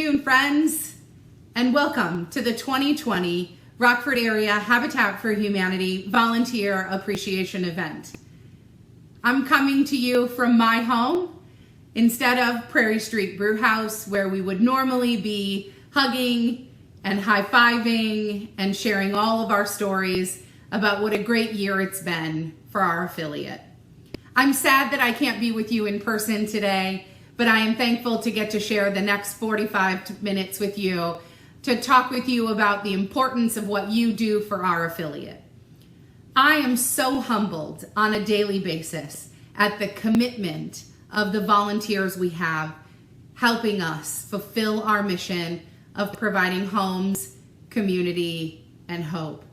afternoon, friends, and welcome to the 2020 Rockford Area Habitat for Humanity Volunteer Appreciation Event. I'm coming to you from my home instead of Prairie Street Brewhouse, where we would normally be hugging and high-fiving and sharing all of our stories about what a great year it's been for our affiliate. I'm sad that I can't be with you in person today, but I am thankful to get to share the next 45 minutes with you to talk with you about the importance of what you do for our affiliate. I am so humbled on a daily basis at the commitment of the volunteers we have helping us fulfill our mission of providing homes, community, and hope.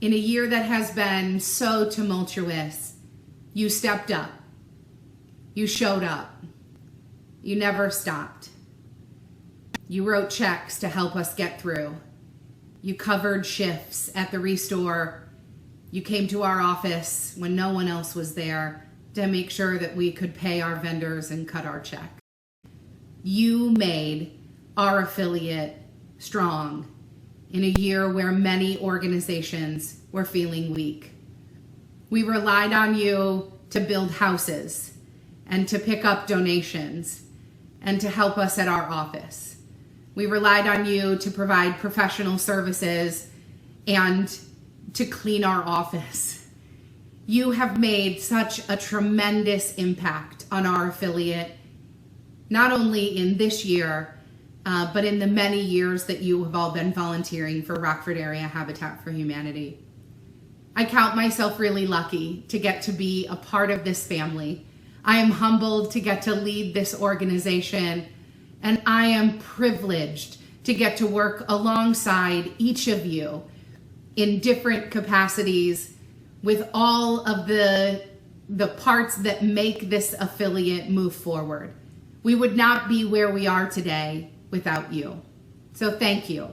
In a year that has been so tumultuous, you stepped up. You showed up. You never stopped. You wrote checks to help us get through. You covered shifts at the Restore. You came to our office when no one else was there to make sure that we could pay our vendors and cut our check. You made our affiliate strong in a year where many organizations were feeling weak. We relied on you to build houses and to pick up donations and to help us at our office. We relied on you to provide professional services and to clean our office. You have made such a tremendous impact on our affiliate, not only in this year, but in the many years that you have all been volunteering for Rockford Area Habitat for Humanity. I count myself really lucky to get to be a part of this family. I am humbled to get to lead this organization, and I am privileged to get to work alongside each of you in different capacities with all of the parts that make this affiliate move forward. We would not be where we are today without you. So thank you.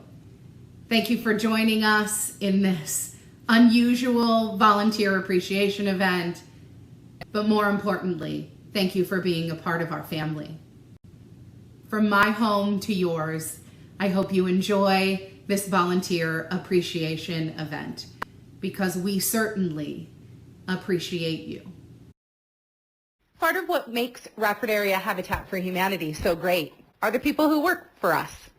Thank you for joining us in this unusual volunteer appreciation event. But more importantly, thank you for being a part of our family. From my home to yours, I hope you enjoy this volunteer appreciation event because we certainly appreciate you. Part of what makes Rockford Area Habitat for Humanity so great are the people who work for us.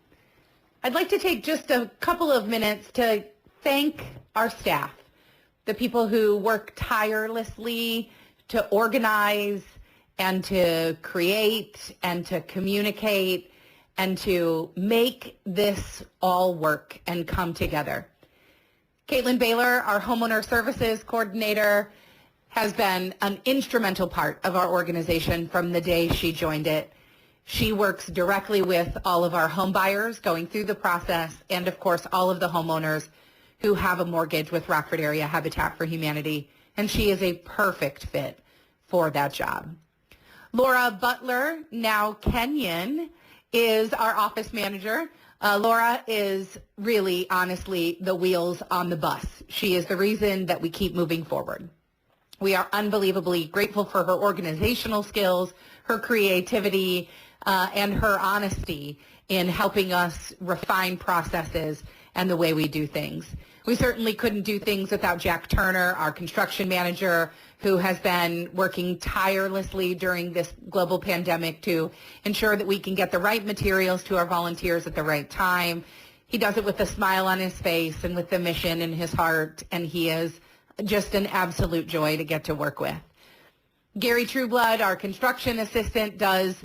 I'd like to take just a couple of minutes to thank our staff, the people who work tirelessly to organize and to create and to communicate and to make this all work and come together. Caitlin Baylor, our homeowner services coordinator, has been an instrumental part of our organization from the day she joined it. She works directly with all of our home buyers going through the process and, of course, all of the homeowners who have a mortgage with Rockford Area Habitat for Humanity, and she is a perfect fit for that job. Laura Butler, now Kenyon, is our office manager. Laura is really, honestly, the wheels on the bus. She is the reason that we keep moving forward. We are unbelievably grateful for her organizational skills, her creativity, and her honesty in helping us refine processes and the way we do things. We certainly couldn't do things without Jack Turner, our construction manager, who has been working tirelessly during this global pandemic to ensure that we can get the right materials to our volunteers at the right time. He does it with a smile on his face and with the mission in his heart, and he is just an absolute joy to get to work with. Gary Trueblood, our construction assistant, does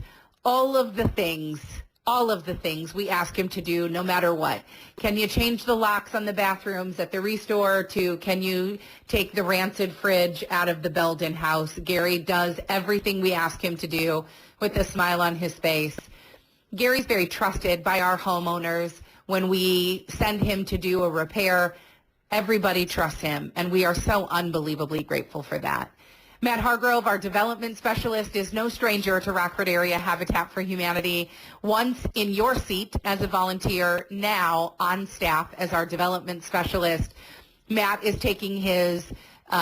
all of the things we ask him to do no matter what. Can you change the locks on the bathrooms at the Restore to can you take the rancid fridge out of the Belden house? Gary does everything we ask him to do with a smile on his face. Gary's very trusted by our homeowners. When we send him to do a repair, everybody trusts him, and we are so unbelievably grateful for that. Matt Hargrove, our development specialist, is no stranger to Rockford Area Habitat for Humanity. Once in your seat as a volunteer, now on staff as our development specialist. Matt is taking his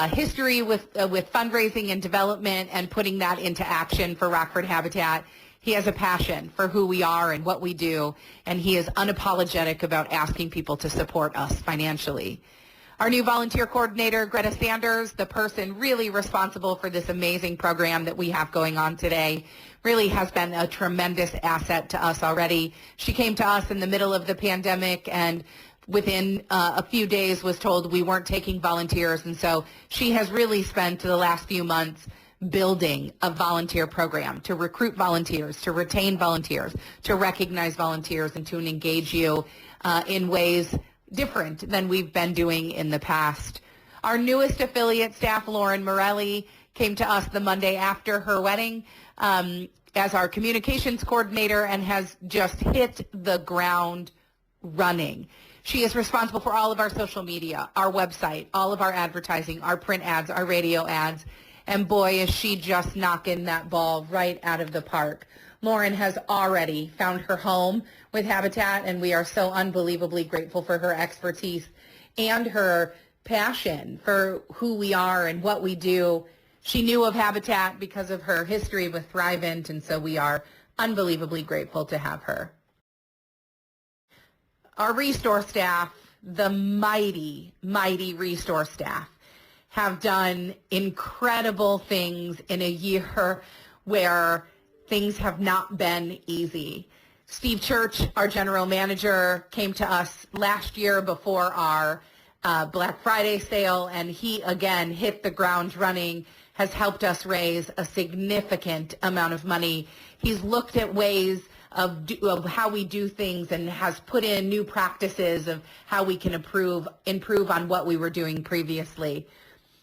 history with fundraising and development and putting that into action for Rockford Habitat. He has a passion for who we are and what we do, and he is unapologetic about asking people to support us financially. Our new volunteer coordinator, Greta Sanders, the person really responsible for this amazing program that we have going on today, really has been a tremendous asset to us already. She came to us in the middle of the pandemic and within a few days was told we weren't taking volunteers. And so she has really spent the last few months building a volunteer program to recruit volunteers, to retain volunteers, to recognize volunteers, and to engage you in ways different than we've been doing in the past. Our newest affiliate staff, Lauren Morelli, came to us the Monday after her wedding as our communications coordinator and has just hit the ground running. She is responsible for all of our social media, our website, all of our advertising, our print ads, our radio ads, and boy, is she just knocking that ball right out of the park. Lauren has already found her home with Habitat, and we are so unbelievably grateful for her expertise and her passion for who we are and what we do. She knew of Habitat because of her history with Thrivent, and so we are unbelievably grateful to have her. Our Restore staff, the mighty, mighty Restore staff, have done incredible things in a year where things have not been easy. Steve Church, our general manager, came to us last year before our Black Friday sale, and he again hit the ground running, has helped us raise a significant amount of money. He's looked at ways of how we do things and has put in new practices of how we can improve on what we were doing previously.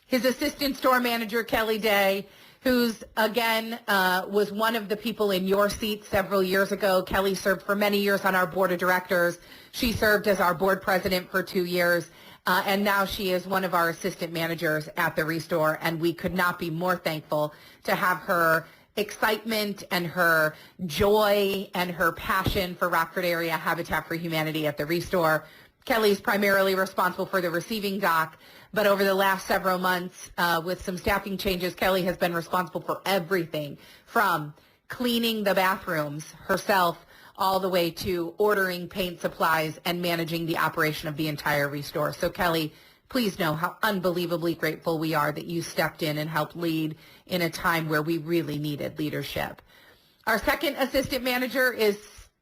His assistant store manager, Kelly Day, who's, again, was one of the people in your seat several years ago. Kelly served for many years on our board of directors. She served as our board president for 2 years, and now she is one of our assistant managers at the Restore, and we could not be more thankful to have her excitement and her joy and her passion for Rockford Area Habitat for Humanity at the Restore. Kelly's primarily responsible for the receiving dock, but over the last several months, with some staffing changes, Kelly has been responsible for everything from cleaning the bathrooms herself all the way to ordering paint supplies and managing the operation of the entire Restore. So Kelly, please know how unbelievably grateful we are that you stepped in and helped lead in a time where we really needed leadership. Our second assistant manager is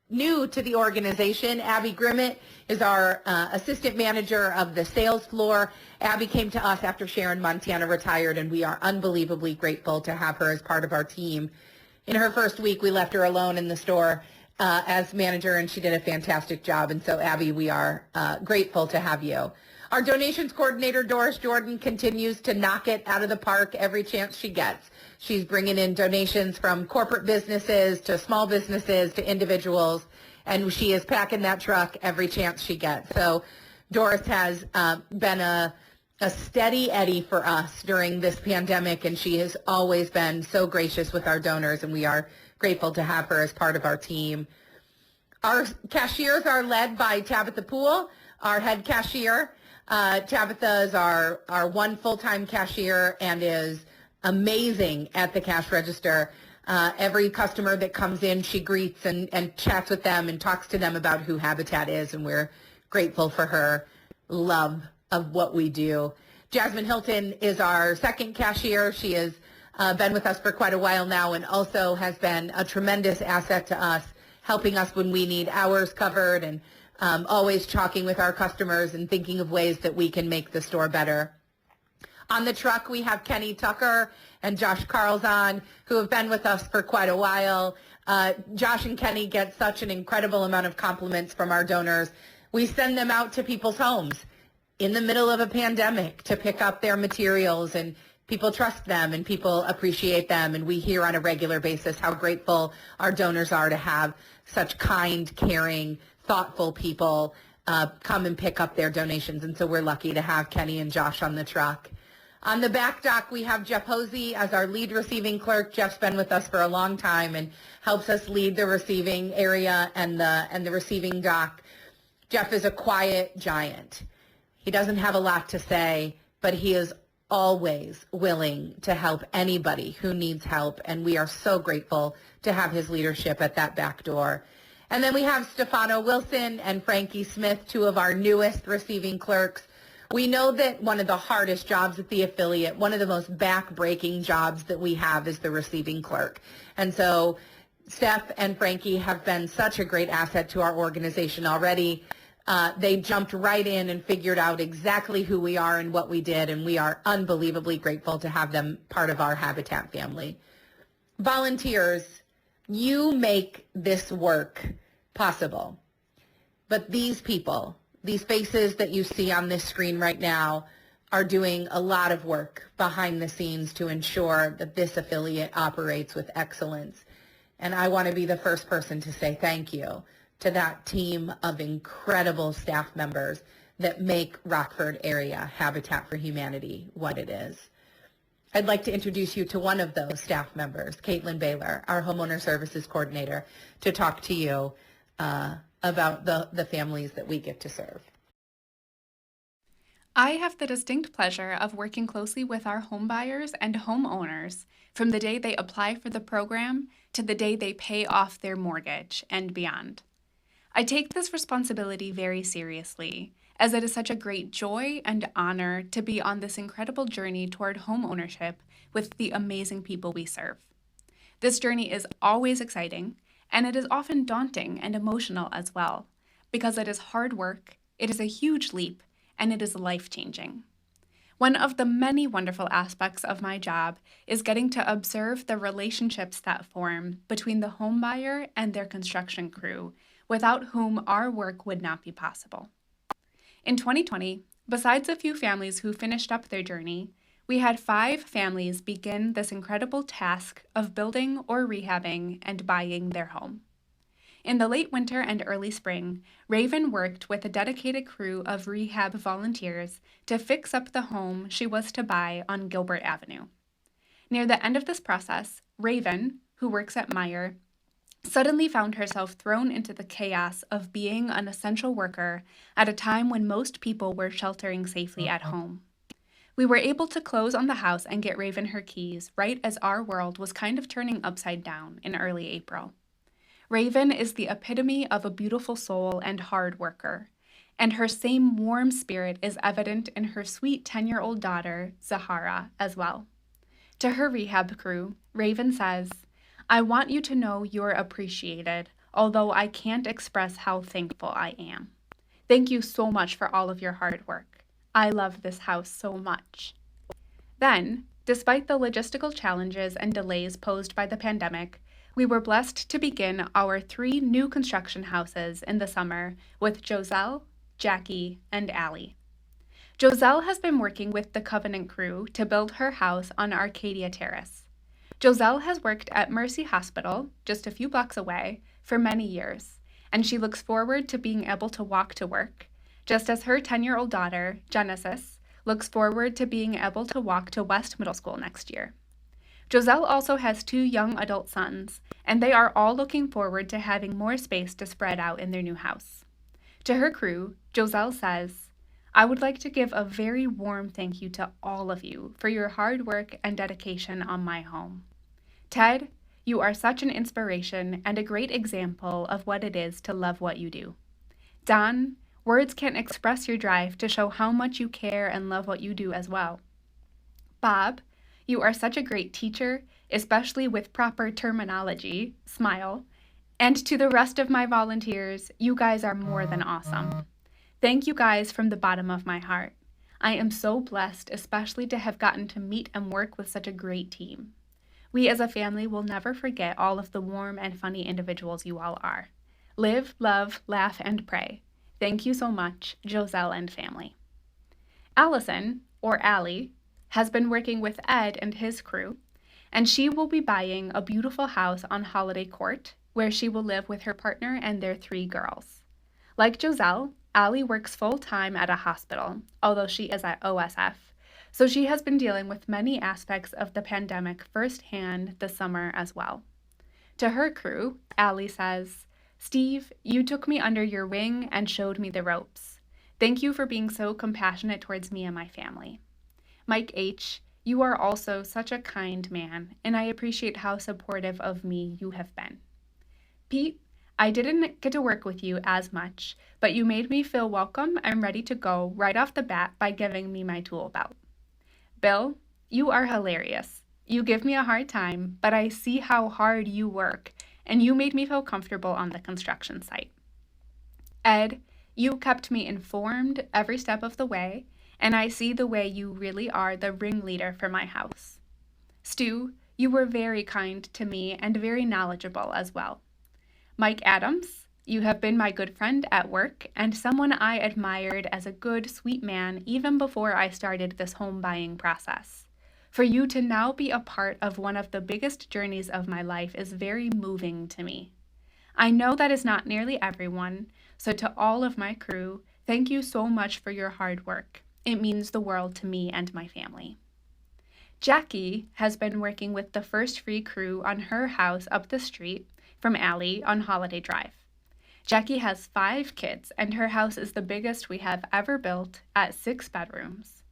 new to the organization. Abby Grimmett is our assistant manager of the sales floor. Abby came to us after Sharon Montana retired, and we are unbelievably grateful to have her as part of our team. In her first week, we left her alone in the store as manager, and she did a fantastic job. And so, Abby, we are grateful to have you. Our donations coordinator, Doris Jordan, continues to knock it out of the park every chance she gets. She's bringing in donations from corporate businesses to small businesses to individuals, and she is packing that truck every chance she gets. So Doris has been a steady Eddie for us during this pandemic, and she has always been so gracious with our donors, and we are grateful to have her as part of our team. Our cashiers are led by Tabitha Poole, our head cashier. Tabitha is our one full-time cashier and is amazing at the cash register. Every customer that comes in, she greets and chats with them and talks to them about who Habitat is, and we're grateful for her love of what we do. Jasmine Hilton is our second cashier. She has been with us for quite a while now and also has been a tremendous asset to us, helping us when we need hours covered and always talking with our customers and thinking of ways that we can make the store better. On the truck, we have Kenny Tucker and Josh Carlzon, who have been with us for quite a while. Josh and Kenny get such an incredible amount of compliments from our donors. We send them out to people's homes in the middle of a pandemic to pick up their materials, and people trust them and people appreciate them, and we hear on a regular basis how grateful our donors are to have such kind, caring, thoughtful people come and pick up their donations, and so we're lucky to have Kenny and Josh on the truck. On the back dock, we have Jeff Hosey as our lead receiving clerk. Jeff's been with us for a long time and helps us lead the receiving area and the receiving dock. Jeff is a quiet giant. He doesn't have a lot to say, but he is always willing to help anybody who needs help, and we are so grateful to have his leadership at that back door. And then we have Stefano Wilson and Frankie Smith, two of our newest receiving clerks. We know that one of the hardest jobs at the affiliate, one of the most back-breaking jobs that we have is the receiving clerk. And so Steph and Frankie have been such a great asset to our organization already. They jumped right in and figured out exactly who we are and what we did, and we are unbelievably grateful to have them part of our Habitat family. Volunteers, you make this work possible. But these people, these faces that you see on this screen right now, are doing a lot of work behind the scenes to ensure that this affiliate operates with excellence. And I want to be the first person to say thank you to that team of incredible staff members that make Rockford Area Habitat for Humanity what it is. I'd like to introduce you to one of those staff members, Caitlin Baylor, our Homeowner Services Coordinator, to talk to you about the families that we get to serve. I have the distinct pleasure of working closely with our home buyers and homeowners from the day they apply for the program to the day they pay off their mortgage and beyond. I take this responsibility very seriously, as it is such a great joy and honor to be on this incredible journey toward home ownership with the amazing people we serve. This journey is always exciting, and it is often daunting and emotional as well, because it is hard work, it is a huge leap, and it is life-changing. One of the many wonderful aspects of my job is getting to observe the relationships that form between the home buyer and their construction crew, without whom our work would not be possible. In 2020, besides a few families who finished up their journey, we had 5 families begin this incredible task of building or rehabbing and buying their home. In the late winter and early spring, Raven worked with a dedicated crew of rehab volunteers to fix up the home she was to buy on Gilbert Avenue. Near the end of this process, Raven, who works at Meyer, suddenly found herself thrown into the chaos of being an essential worker at a time when most people were sheltering safely at home. We were able to close on the house and get Raven her keys right as our world was kind of turning upside down in early April. Raven is the epitome of a beautiful soul and hard worker, and her same warm spirit is evident in her sweet 10-year-old daughter, Zahara, as well. To her rehab crew, Raven says, "I want you to know you're appreciated, although I can't express how thankful I am. Thank you so much for all of your hard work. I love this house so much." Then, despite the logistical challenges and delays posed by the pandemic, we were blessed to begin our 3 new construction houses in the summer with Joselle, Jackie, and Allie. Joselle has been working with the Covenant crew to build her house on Arcadia Terrace. Joselle has worked at Mercy Hospital, just a few blocks away, for many years, and she looks forward to being able to walk to work, just as her 10-year-old daughter, Genesis, looks forward to being able to walk to West Middle School next year. Joselle also has 2 young adult sons, and they are all looking forward to having more space to spread out in their new house. To her crew, Joselle says, "I would like to give a very warm thank you to all of you for your hard work and dedication on my home. Ted, you are such an inspiration and a great example of what it is to love what you do. Don, words can't express your drive to show how much you care and love what you do as well. Bob, you are such a great teacher, especially with proper terminology, smile. And to the rest of my volunteers, you guys are more than awesome. Thank you guys from the bottom of my heart. I am so blessed, especially to have gotten to meet and work with such a great team. We as a family will never forget all of the warm and funny individuals you all are. Live, love, laugh, and pray. Thank you so much, Joselle and family." Allison, or Allie, has been working with Ed and his crew, and she will be buying a beautiful house on Holiday Court, where she will live with her partner and their 3 girls. Like Joselle, Allie works full-time at a hospital, although she is at OSF, so she has been dealing with many aspects of the pandemic firsthand this summer as well. To her crew, Allie says, "Steve, you took me under your wing and showed me the ropes. Thank you for being so compassionate towards me and my family. Mike H., you are also such a kind man, and I appreciate how supportive of me you have been. Pete, I didn't get to work with you as much, but you made me feel welcome and ready to go right off the bat by giving me my tool belt. Bill, you are hilarious. You give me a hard time, but I see how hard you work, and you made me feel comfortable on the construction site. Ed, you kept me informed every step of the way, and I see the way you really are the ringleader for my house. Stu, you were very kind to me and very knowledgeable as well. Mike Adams, you have been my good friend at work and someone I admired as a good, sweet man even before I started this home buying process. For you to now be a part of one of the biggest journeys of my life is very moving to me. I know that is not nearly everyone, so to all of my crew, thank you so much for your hard work. It means the world to me and my family. Jackie has been working with the First Free crew on her house up the street from Allie on Holiday Drive. Jackie has 5 kids, and her house is the biggest we have ever built at 6 bedrooms.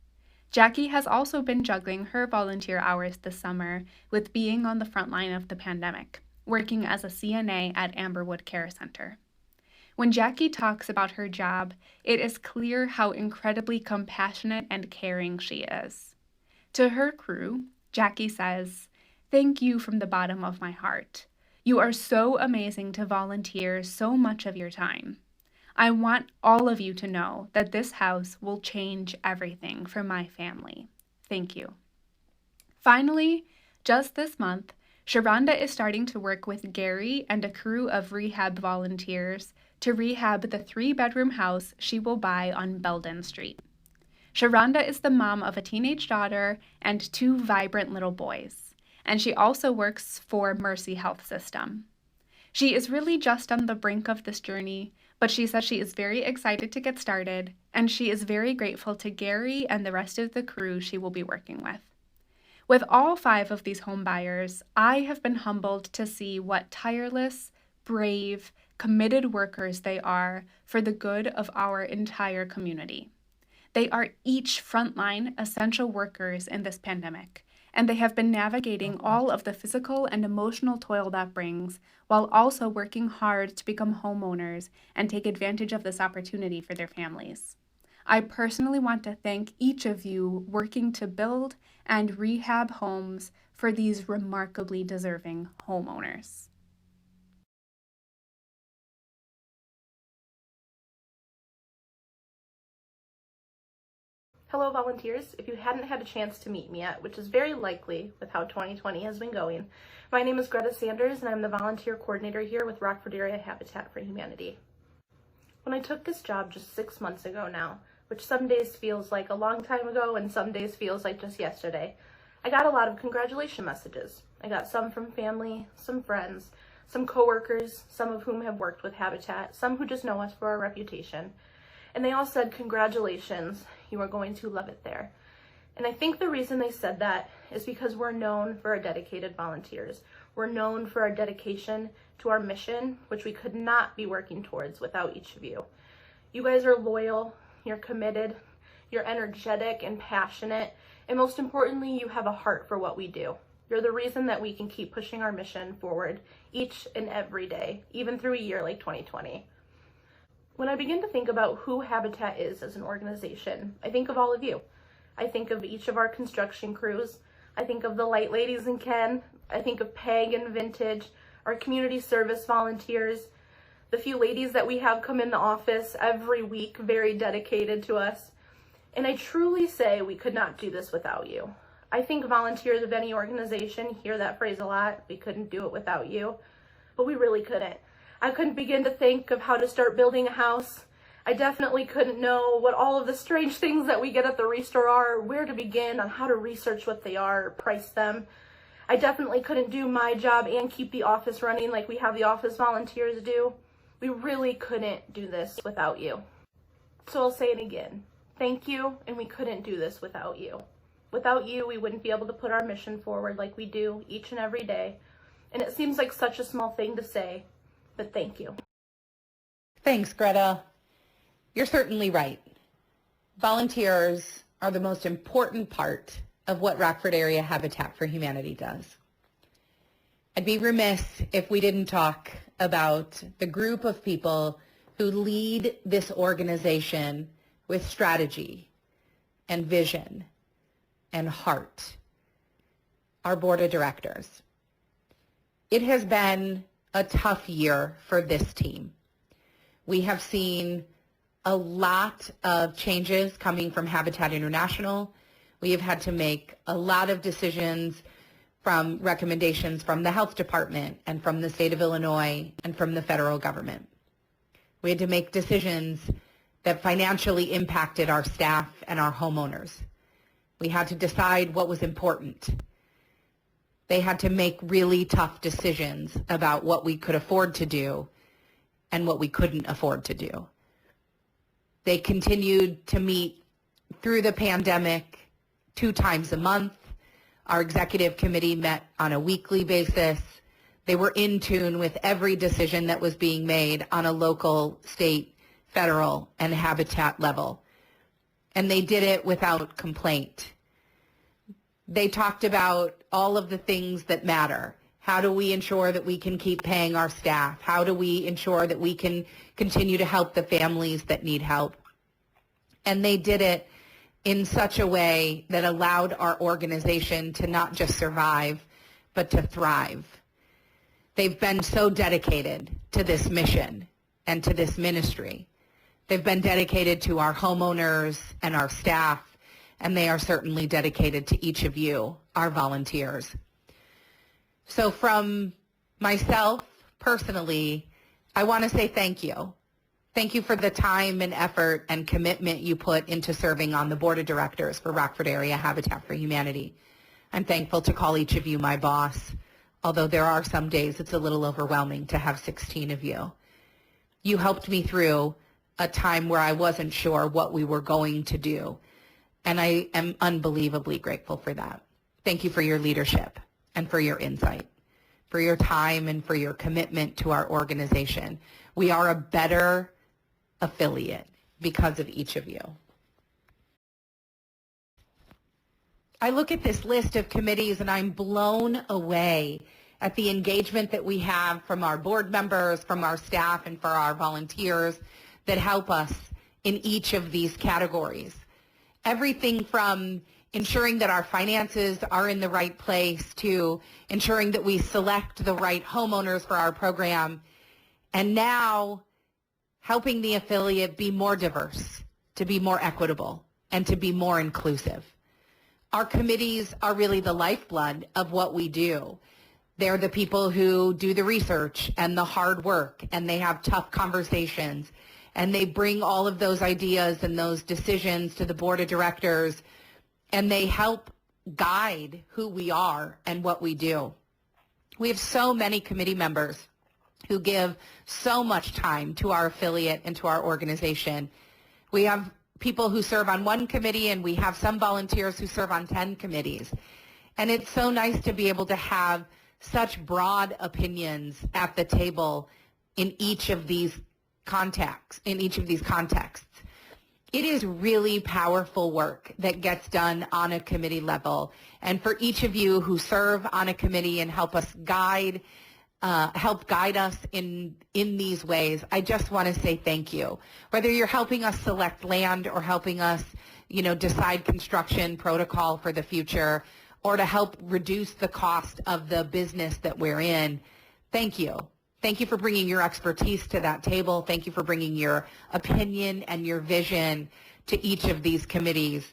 Jackie has also been juggling her volunteer hours this summer with being on the front line of the pandemic, working as a CNA at Amberwood Care Center. When Jackie talks about her job, it is clear how incredibly compassionate and caring she is. To her crew, Jackie says, "Thank you from the bottom of my heart. You are so amazing to volunteer so much of your time. I want all of you to know that this house will change everything for my family. Thank you." Finally, just this month, Sharonda is starting to work with Gary and a crew of rehab volunteers to rehab the 3-bedroom house she will buy on Belden Street. Sharonda is the mom of a teenage daughter and 2 vibrant little boys, and she also works for Mercy Health System. She is really just on the brink of this journey, but she says she is very excited to get started, and she is very grateful to Gary and the rest of the crew she will be working with. With all 5 of these home buyers, I have been humbled to see what tireless, brave, committed workers they are for the good of our entire community. They are each frontline essential workers in this pandemic, and they have been navigating all of the physical and emotional toil that brings, while also working hard to become homeowners and take advantage of this opportunity for their families. I personally want to thank each of you working to build and rehab homes for these remarkably deserving homeowners. Hello volunteers, if you hadn't had a chance to meet me yet, which is very likely with how 2020 has been going, my name is Greta Sanders and I'm the volunteer coordinator here with Rockford Area Habitat for Humanity. When I took this job just 6 months ago now, which some days feels like a long time ago and some days feels like just yesterday, I got a lot of congratulation messages. I got some from family, some friends, some coworkers, some of whom have worked with Habitat, some who just know us for our reputation. And they all said, "Congratulations, you are going to love it there." And I think the reason they said that is because we're known for our dedicated volunteers. We're known for our dedication to our mission, which we could not be working towards without each of you. You guys are loyal, you're committed, you're energetic and passionate, and most importantly, you have a heart for what we do. You're the reason that we can keep pushing our mission forward each and every day, even through a year like 2020. When I begin to think about who Habitat is as an organization, I think of all of you. I think of each of our construction crews. I think of the light ladies and Ken. I think of Peg and Vintage, our community service volunteers, the few ladies that we have come in the office every week, very dedicated to us. And I truly say we could not do this without you. I think volunteers of any organization hear that phrase a lot. We couldn't do it without you, but we really couldn't. I couldn't begin to think of how to start building a house. I definitely couldn't know what all of the strange things that we get at the restore are, where to begin on how to research what they are, price them. I definitely couldn't do my job and keep the office running like we have the office volunteers do. We really couldn't do this without you. So I'll say it again. Thank you, and we couldn't do this without you. Without you, we wouldn't be able to put our mission forward like we do each and every day. And it seems like such a small thing to say, but thank you. Thanks, Greta. You're certainly right. Volunteers are the most important part of what Rockford Area Habitat for Humanity does. I'd be remiss if we didn't talk about the group of people who lead this organization with strategy and vision and heart, our board of directors. It has been a tough year for this team. We have seen a lot of changes coming from Habitat International. We have had to make a lot of decisions from recommendations from the health department and from the state of Illinois and from the federal government. We had to make decisions that financially impacted our staff and our homeowners. We had to decide what was important. They had to make really tough decisions about what we could afford to do and what we couldn't afford to do. They continued to meet through the pandemic 2 times a month. Our executive committee met on a weekly basis. They were in tune with every decision that was being made on a local, state, federal, and habitat level. And they did it without complaint. They talked about all of the things that matter. How do we ensure that we can keep paying our staff? How do we ensure that we can continue to help the families that need help? And they did it in such a way that allowed our organization to not just survive, but to thrive. They've been so dedicated to this mission and to this ministry. They've been dedicated to our homeowners and our staff, and they are certainly dedicated to each of you, our volunteers. So from myself personally, I want to say thank you. Thank you for the time and effort and commitment you put into serving on the board of directors for Rockford Area Habitat for Humanity. I'm thankful to call each of you my boss, although there are some days it's a little overwhelming to have 16 of you. You helped me through a time where I wasn't sure what we were going to do, and I am unbelievably grateful for that. Thank you for your leadership and for your insight, for your time and for your commitment to our organization. We are a better affiliate because of each of you. I look at this list of committees and I'm blown away at the engagement that we have from our board members, from our staff, and for our volunteers that help us in each of these categories. Everything from ensuring that our finances are in the right place to ensuring that we select the right homeowners for our program, and now helping the affiliate be more diverse, to be more equitable, and to be more inclusive. Our committees are really the lifeblood of what we do. They're the people who do the research and the hard work, and they have tough conversations, and they bring all of those ideas and those decisions to the board of directors, and they help guide who we are and what we do. We have so many committee members who give so much time to our affiliate and to our organization. We have people who serve on one committee, and we have some volunteers who serve on 10 committees. And it's so nice to be able to have such broad opinions at the table in each of these contexts. It is really powerful work that gets done on a committee level. And for each of you who serve on a committee and help guide us in these ways, I just want to say thank you. Whether you're helping us select land or helping us, decide construction protocol for the future, or to help reduce the cost of the business that we're in, thank you. Thank you for bringing your expertise to that table. Thank you for bringing your opinion and your vision to each of these committees.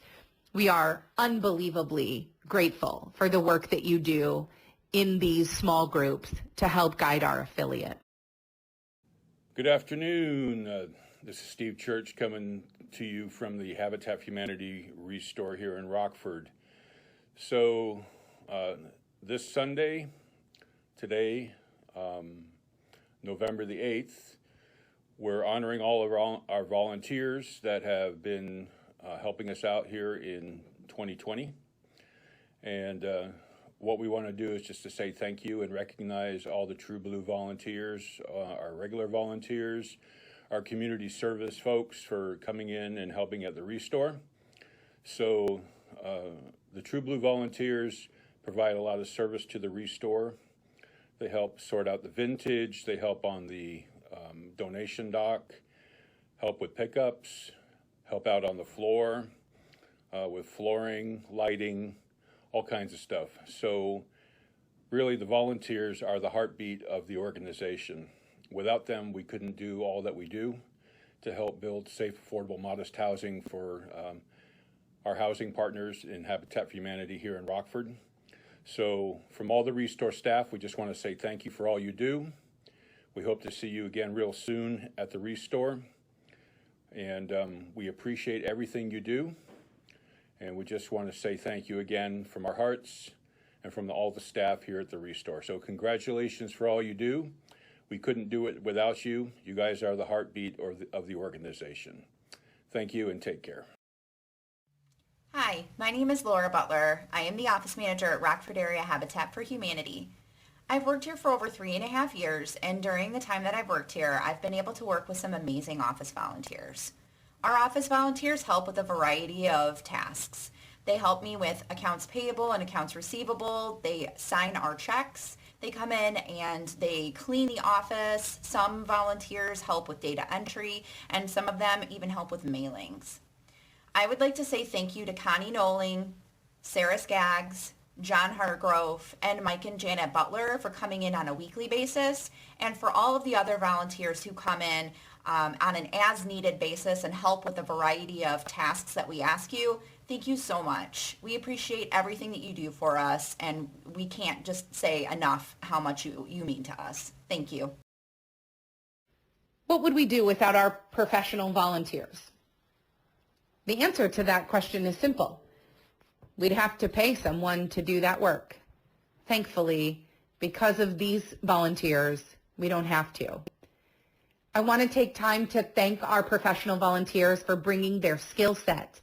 We are unbelievably grateful for the work that you do in these small groups to help guide our affiliate. Good afternoon. This is Steve Church coming to you from the Habitat for Humanity Restore here in Rockford. So this Sunday, today, November the 8th, we're honoring all of our volunteers that have been helping us out here in 2020. And what we want to do is just to say thank you and recognize all the True Blue volunteers, our regular volunteers, our community service folks for coming in and helping at the Restore. So the True Blue volunteers provide a lot of service to the Restore. They help sort out the vintage, they help on the donation dock, help with pickups, help out on the floor with flooring, lighting, all kinds of stuff. So really the volunteers are the heartbeat of the organization. Without them, we couldn't do all that we do to help build safe, affordable, modest housing for our housing partners in Habitat for Humanity here in Rockford. So from all the Restore staff, we just want to say thank you for all you do. We hope to see you again real soon at the Restore. And we appreciate everything you do. And we just want to say thank you again from our hearts and from all the staff here at the Restore. So congratulations for all you do. We couldn't do it without you. You guys are the heartbeat of the organization. Thank you and take care. Hi, my name is Laura Butler. I am the office manager at Rockford Area Habitat for Humanity. I've worked here for over 3.5 years, and during the time that I've worked here, I've been able to work with some amazing office volunteers. Our office volunteers help with a variety of tasks. They help me with accounts payable and accounts receivable. They sign our checks. They come in and they clean the office. Some volunteers help with data entry, and some of them even help with mailings. I would like to say thank you to Connie Noling, Sarah Skaggs, John Hargrove, and Mike and Janet Butler for coming in on a weekly basis, and for all of the other volunteers who come in on an as-needed basis and help with a variety of tasks that we ask you. Thank you so much. We appreciate everything that you do for us, and we can't just say enough how much you mean to us. Thank you. What would we do without our professional volunteers? The answer to that question is simple. We'd have to pay someone to do that work. Thankfully, because of these volunteers, we don't have to. I want to take time to thank our professional volunteers for bringing their skill set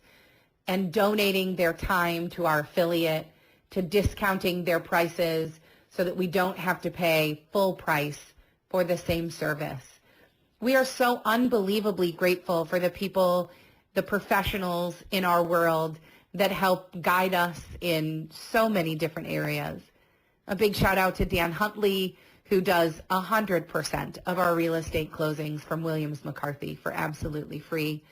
and donating their time to our affiliate, to discounting their prices so that we don't have to pay full price for the same service. We are so unbelievably grateful for the people, the professionals in our world that help guide us in so many different areas. A big shout out to Dan Huntley, who does 100% of our real estate closings from Williams McCarthy for absolutely free.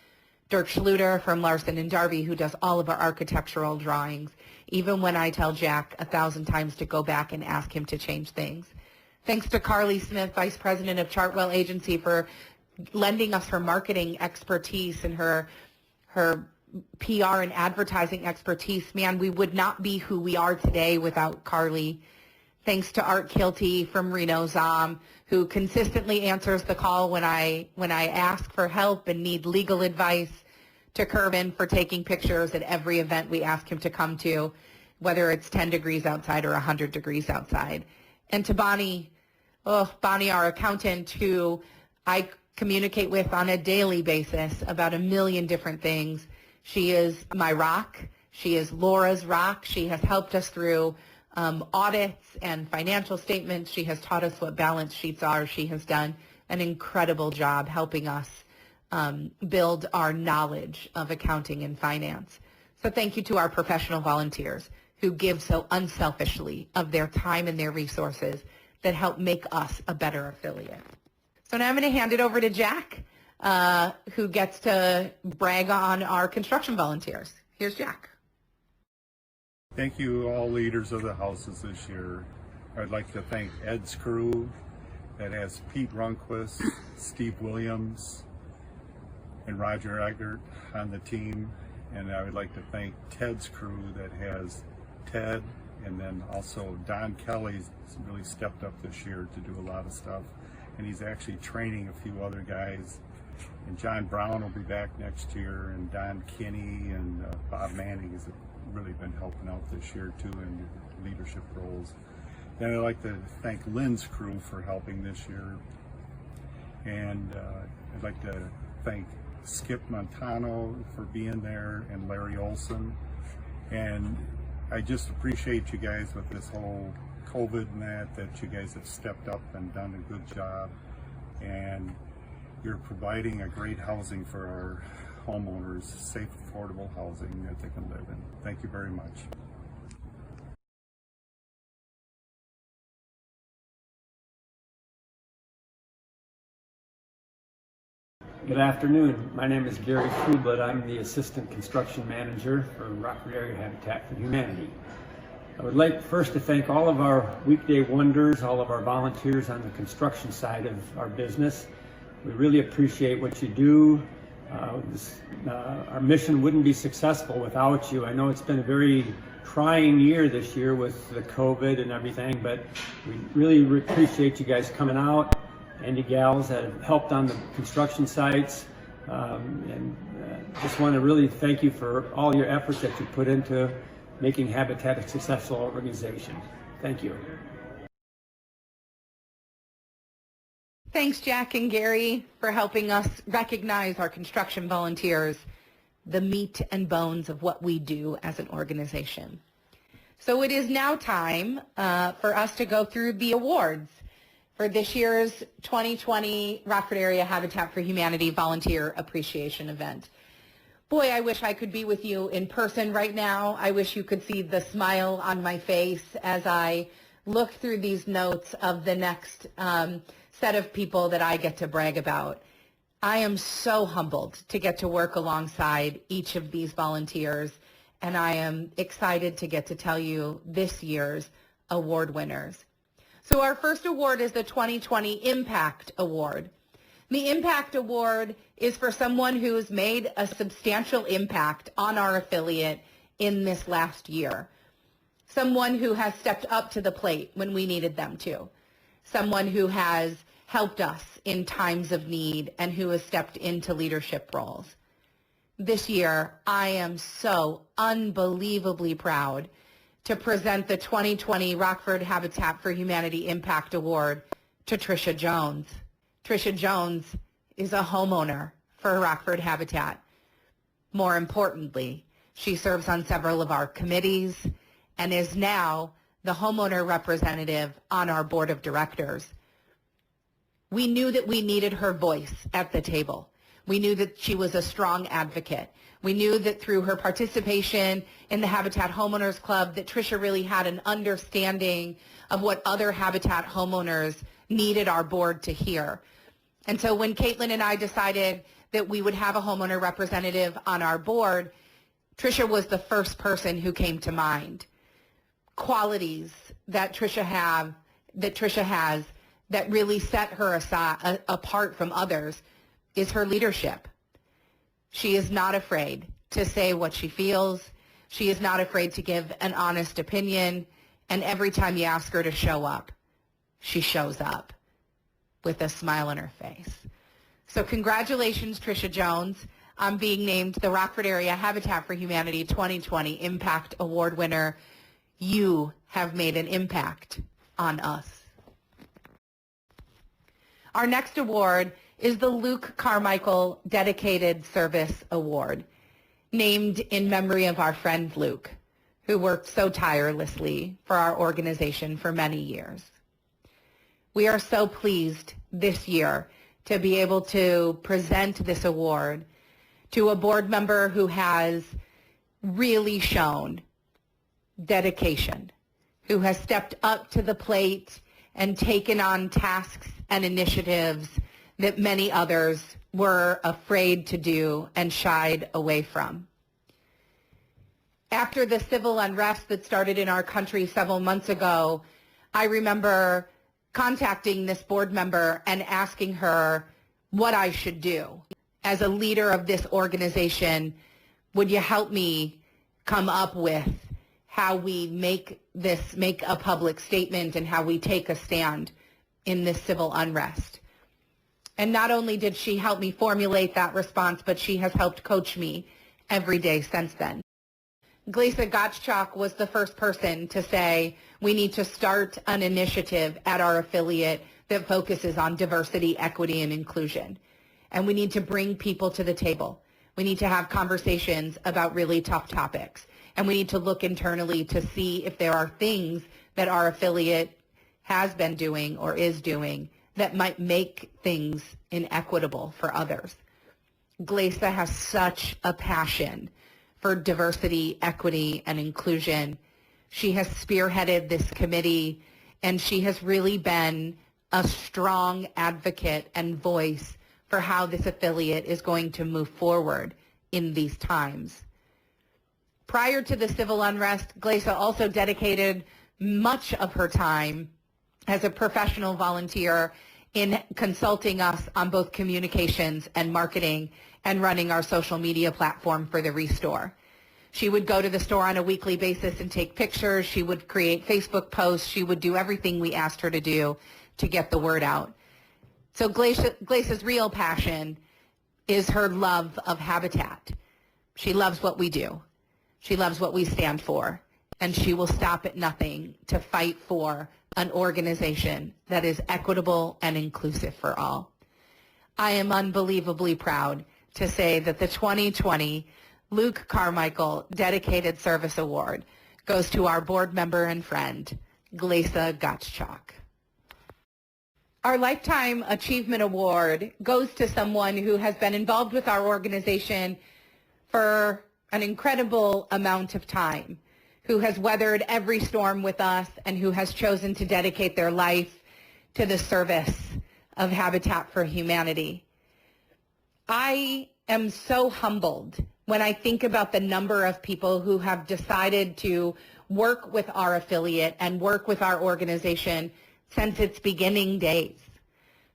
Dirk Schluter from Larson and Darby, who does all of our architectural drawings, even when I tell Jack 1,000 times to go back and ask him to change things. Thanks to Carly Smith, Vice President of Chartwell Agency, for lending us her marketing expertise and her PR and advertising expertise. Man, we would not be who we are today without Carly. Thanks to Art Kilty from Reno Zom, who consistently answers the call when I ask for help and need legal advice, to Kervin for taking pictures at every event we ask him to come to, whether it's 10 degrees outside or 100 degrees outside. And to Bonnie, our accountant, who I communicate with on a daily basis about a million different things. She is my rock. She is Laura's rock. She has helped us through audits and financial statements. She has taught us what balance sheets are. She has done an incredible job helping us build our knowledge of accounting and finance. So thank you to our professional volunteers who give so unselfishly of their time and their resources that help make us a better affiliate. So now I'm going to hand it over to Jack, who gets to brag on our construction volunteers. Here's Jack. Thank you, all leaders of the houses this year. I'd like to thank Ed's crew that has Pete Runquist, Steve Williams, and Roger Eggert on the team. And I would like to thank Ted's crew that has Ted, and then also Don Kelly's really stepped up this year to do a lot of stuff. And he's actually training a few other guys. And John Brown will be back next year, and Don Kinney and Bob Manning has really been helping out this year too in leadership roles. And I'd like to thank Lynn's crew for helping this year. And I'd like to thank Skip Montano for being there, and Larry Olson. And I just appreciate you guys with this whole COVID and that you guys have stepped up and done a good job. And you're providing a great housing for our homeowners safe, affordable housing that they can live in. Thank you very much. Good afternoon. My name is Gary Schublet. I'm the Assistant Construction Manager for Rockford Area Habitat for Humanity. I would like first to thank all of our weekday wonders, all of our volunteers on the construction side of our business. We really appreciate what you do. Our mission wouldn't be successful without you. I know it's been a very trying year this year with the COVID and everything, but we really appreciate you guys coming out and you gals that have helped on the construction sites. Just want to really thank you for all your efforts that you put into making Habitat a successful organization. Thank you. Thanks, Jack and Gary, for helping us recognize our construction volunteers, the meat and bones of what we do as an organization. So it is now time for us to go through the awards for this year's 2020 Rockford Area Habitat for Humanity Volunteer Appreciation Event. Boy, I wish I could be with you in person right now. I wish you could see the smile on my face as I look through these notes of the next set of people that I get to brag about. I am so humbled to get to work alongside each of these volunteers, and I am excited to get to tell you this year's award winners. So our first award is the 2020 Impact Award. The Impact Award is for someone who's made a substantial impact on our affiliate in this last year. Someone who has stepped up to the plate when we needed them to. Someone who has helped us in times of need and who has stepped into leadership roles. This year, I am so unbelievably proud to present the 2020 Rockford Habitat for Humanity Impact Award to Tricia Jones. Tricia Jones is a homeowner for Rockford Habitat. More importantly, she serves on several of our committees and is now the homeowner representative on our board of directors. We knew that we needed her voice at the table. We knew that she was a strong advocate. We knew that through her participation in the Habitat Homeowners Club that Tricia really had an understanding of what other Habitat homeowners needed our board to hear. And so when Caitlin and I decided that we would have a homeowner representative on our board, Tricia was the first person who came to mind. Qualities that Tricia has that really set her apart from others is her leadership. She is not afraid to say what she feels. She is not afraid to give an honest opinion. And every time you ask her to show up, she shows up with a smile on her face. So congratulations, Tricia Jones, on being named the Rockford Area Habitat for Humanity 2020 Impact Award winner. You have made an impact on us. Our next award is the Luke Carmichael Dedicated Service Award, named in memory of our friend Luke, who worked so tirelessly for our organization for many years. We are so pleased this year to be able to present this award to a board member who has really shown dedication, who has stepped up to the plate and taken on tasks and initiatives that many others were afraid to do and shied away from. After the civil unrest that started in our country several months ago, I remember contacting this board member and asking her what I should do. As a leader of this organization, would you help me come up with how we make a public statement and how we take a stand in this civil unrest? And not only did she help me formulate that response, but she has helped coach me every day since then. Glasa Gottschalk was the first person to say, we need to start an initiative at our affiliate that focuses on diversity, equity, and inclusion. And we need to bring people to the table. We need to have conversations about really tough topics. And we need to look internally to see if there are things that our affiliate has been doing or is doing that might make things inequitable for others. Glasa has such a passion for diversity, equity, and inclusion. She has spearheaded this committee, and she has really been a strong advocate and voice for how this affiliate is going to move forward in these times. Prior to the civil unrest, Glasa also dedicated much of her time as a professional volunteer in consulting us on both communications and marketing and running our social media platform for the Restore. She would go to the store on a weekly basis and take pictures. She would create Facebook posts. She would do everything we asked her to do to get the word out. So Glasa's real passion is her love of habitat. She loves what we do. She loves what we stand for. And she will stop at nothing to fight for an organization that is equitable and inclusive for all. I am unbelievably proud to say that the 2020 Luke Carmichael Dedicated Service Award goes to our board member and friend, Glasa Gottschalk. Our Lifetime Achievement Award goes to someone who has been involved with our organization for an incredible amount of time, who has weathered every storm with us, and who has chosen to dedicate their life to the service of Habitat for Humanity. I am so humbled when I think about the number of people who have decided to work with our affiliate and work with our organization since its beginning days,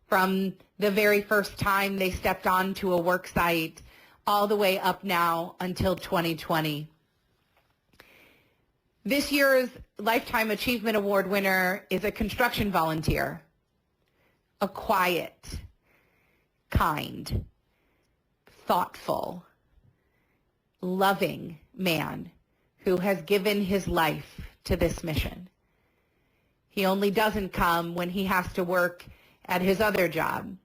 from the very first time they stepped onto a work site all the way up now until 2020. This year's Lifetime Achievement Award winner is a construction volunteer, a quiet, kind, thoughtful, loving man who has given his life to this mission. He only doesn't come when he has to work at his other job,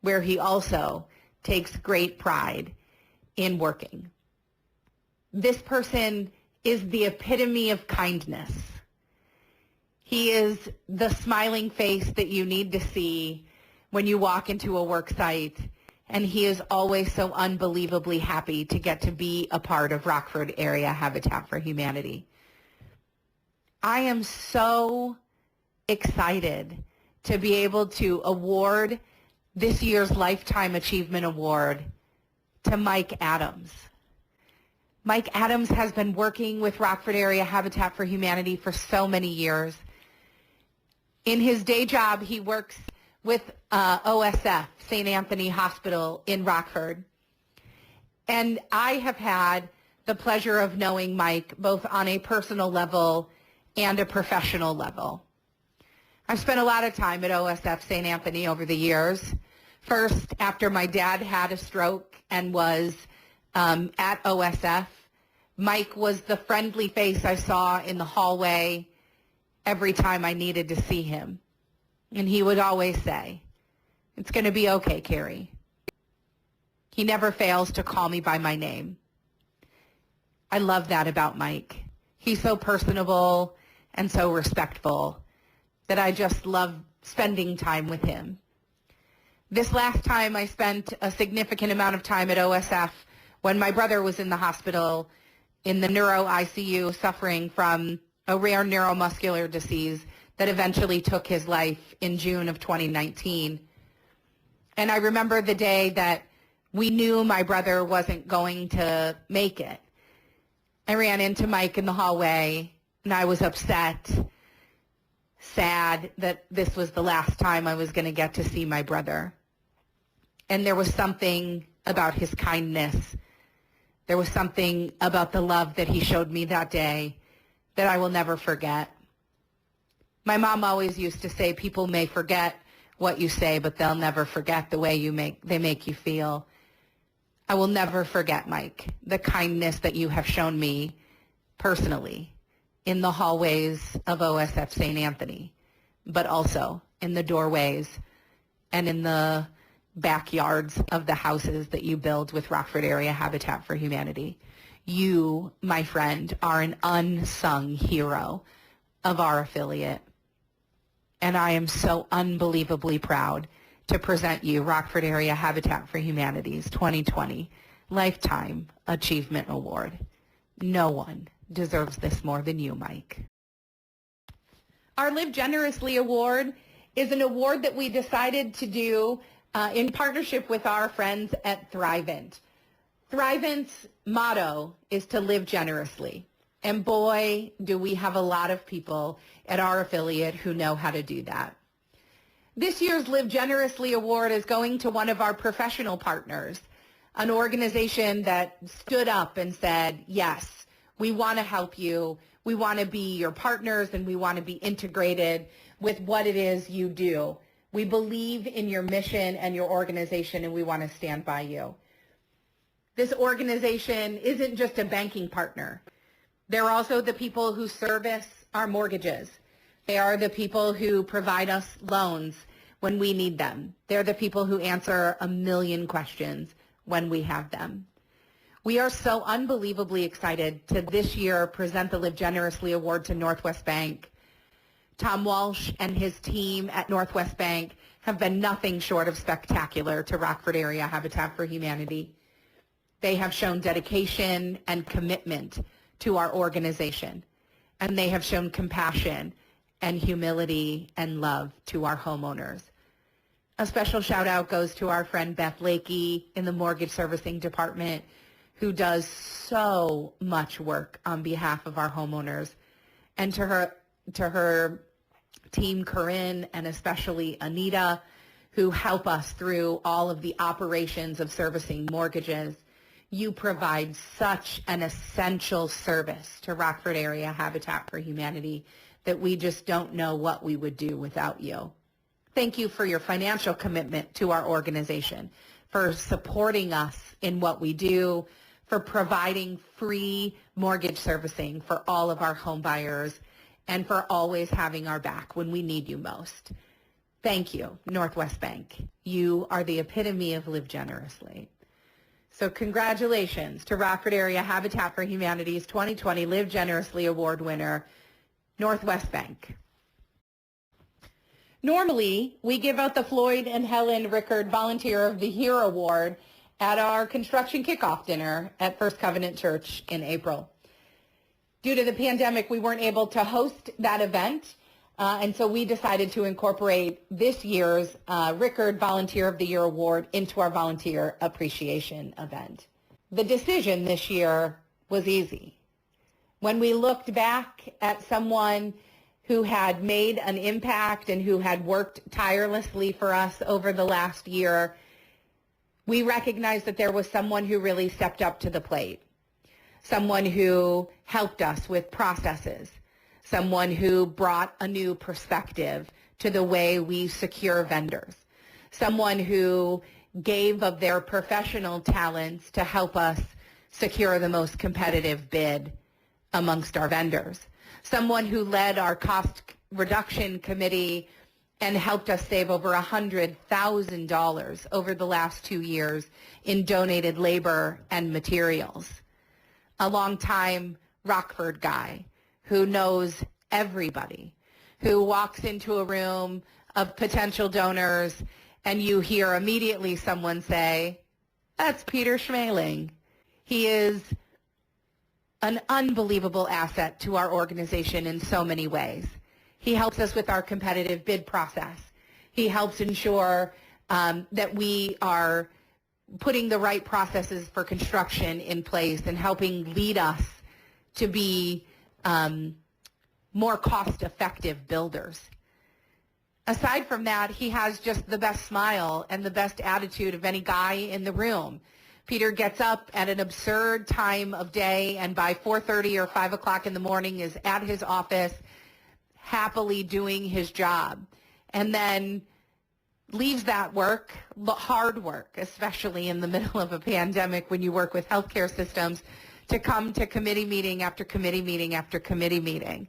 where he also takes great pride in working. This person is the epitome of kindness. He is the smiling face that you need to see when you walk into a work site, and he is always so unbelievably happy to get to be a part of Rockford Area Habitat for Humanity. I am so excited to be able to award this year's Lifetime Achievement Award to Mike Adams. Mike Adams has been working with Rockford Area Habitat for Humanity for so many years. In his day job, he works with OSF, St. Anthony Hospital in Rockford. And I have had the pleasure of knowing Mike both on a personal level and a professional level. I've spent a lot of time at OSF St. Anthony over the years. First, after my dad had a stroke and was at OSF, Mike was the friendly face I saw in the hallway every time I needed to see him. And he would always say, "It's going to be okay, Carrie." He never fails to call me by my name. I love that about Mike. He's so personable and so respectful that I just love spending time with him. This last time I spent a significant amount of time at OSF when my brother was in the hospital in the neuro ICU suffering from a rare neuromuscular disease that eventually took his life in June of 2019. And I remember the day that we knew my brother wasn't going to make it. I ran into Mike in the hallway, and I was upset, sad that this was the last time I was going to get to see my brother. And there was something about his kindness. There was something about the love that he showed me that day that I will never forget. My mom always used to say, people may forget what you say, but they'll never forget the way they make you feel. I will never forget, Mike, the kindness that you have shown me personally in the hallways of OSF St. Anthony, but also in the doorways and in the backyards of the houses that you build with Rockford Area Habitat for Humanity. You, my friend, are an unsung hero of our affiliate. And I am so unbelievably proud to present you Rockford Area Habitat for Humanity's 2020 Lifetime Achievement Award. No one deserves this more than you, Mike. Our Live Generously Award is an award that we decided to do in partnership with our friends at Thrivent. Thrivent's motto is to live generously. And boy, do we have a lot of people at our affiliate who know how to do that. This year's Live Generously Award is going to one of our professional partners, an organization that stood up and said, yes, we want to help you. We want to be your partners, and we want to be integrated with what it is you do. We believe in your mission and your organization, and we want to stand by you. This organization isn't just a banking partner. They're also the people who service our mortgages. They are the people who provide us loans when we need them. They're the people who answer a million questions when we have them. We are so unbelievably excited to this year present the Live Generously Award to Northwest Bank. Tom Walsh and his team at Northwest Bank have been nothing short of spectacular to Rockford Area Habitat for Humanity. They have shown dedication and commitment to our organization, and they have shown compassion and humility and love to our homeowners. A special shout out goes to our friend Beth Lakey in the mortgage servicing department, who does so much work on behalf of our homeowners, and to her team, Corinne, and especially Anita, who help us through all of the operations of servicing mortgages. You provide such an essential service to Rockford Area Habitat for Humanity that we just don't know what we would do without you. Thank you for your financial commitment to our organization, for supporting us in what we do, for providing free mortgage servicing for all of our home buyers, and for always having our back when we need you most. Thank you, Northwest Bank. You are the epitome of Live Generously. So congratulations to Rockford Area Habitat for Humanity's 2020 Live Generously Award winner, Northwest Bank. Normally, we give out the Floyd and Helen Rickard Volunteer of the Year Award at our construction kickoff dinner at First Covenant Church in April. Due to the pandemic, we weren't able to host that event, and so we decided to incorporate this year's Rickard Volunteer of the Year Award into our volunteer appreciation event. The decision this year was easy. When we looked back at someone who had made an impact and who had worked tirelessly for us over the last year, we recognized that there was someone who really stepped up to the plate, someone who helped us with processes, someone who brought a new perspective to the way we secure vendors, someone who gave of their professional talents to help us secure the most competitive bid amongst our vendors, someone who led our cost reduction committee and helped us save over $100,000 over the last 2 years in donated labor and materials, a long-time Rockford guy who knows everybody, who walks into a room of potential donors and you hear immediately someone say, "That's Peter Schmeling." He is an unbelievable asset to our organization in so many ways. He helps us with our competitive bid process. He helps ensure that we are putting the right processes for construction in place and helping lead us to be more cost-effective builders. Aside from that, he has just the best smile and the best attitude of any guy in the room. Peter gets up at an absurd time of day and by 4:30 or 5 o'clock in the morning is at his office happily doing his job, and then leaves that work, hard work, especially in the middle of a pandemic when you work with healthcare systems, to come to committee meeting after committee meeting after committee meeting.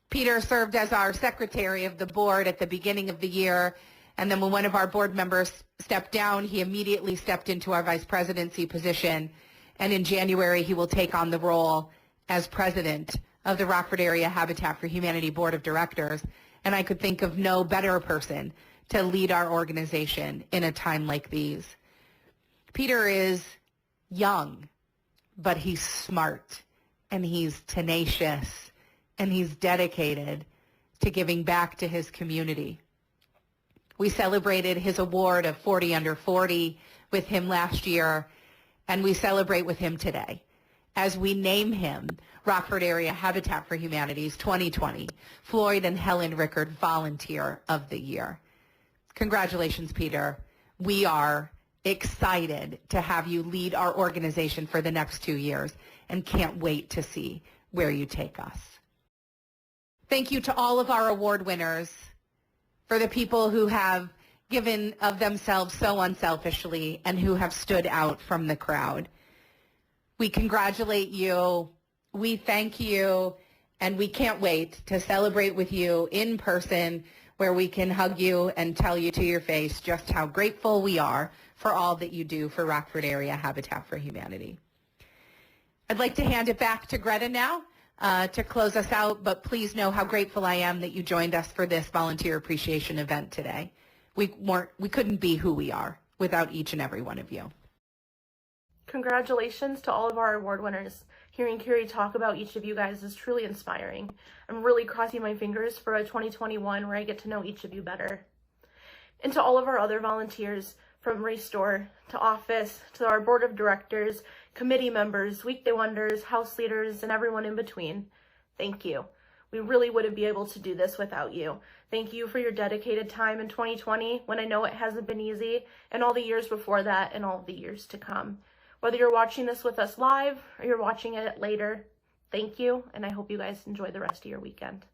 Peter served as our secretary of the board at the beginning of the year, and then when one of our board members stepped down, he immediately stepped into our vice presidency position, and in January he will take on the role as president of the Rockford Area Habitat for Humanity Board of Directors, and I could think of no better person to lead our organization in a time like these. Peter is young, but he's smart, and he's tenacious, and he's dedicated to giving back to his community. We celebrated his award of 40 under 40 with him last year, and we celebrate with him today as we name him Rockford Area Habitat for Humanity's 2020 Floyd and Helen Rickard Volunteer of the Year. Congratulations, Peter. We are excited to have you lead our organization for the next 2 years and can't wait to see where you take us. Thank you to all of our award winners, for the people who have given of themselves so unselfishly and who have stood out from the crowd. We congratulate you, we thank you, and we can't wait to celebrate with you in person, where we can hug you and tell you to your face just how grateful we are for all that you do for Rockford Area Habitat for Humanity. I'd like to hand it back to Greta now to close us out, but please know how grateful I am that you joined us for this volunteer appreciation event today. We couldn't be who we are without each and every one of you. Congratulations to all of our award winners. Hearing Carrie talk about each of you guys is truly inspiring. I'm really crossing my fingers for a 2021 where I get to know each of you better. And to all of our other volunteers, from Restore to office to our board of directors, committee members, weekday wonders, house leaders, and everyone in between, thank you. We really wouldn't be able to do this without you. Thank you for your dedicated time in 2020, when I know it hasn't been easy, and all the years before that and all the years to come. Whether you're watching this with us live or you're watching it later, thank you, and I hope you guys enjoy the rest of your weekend.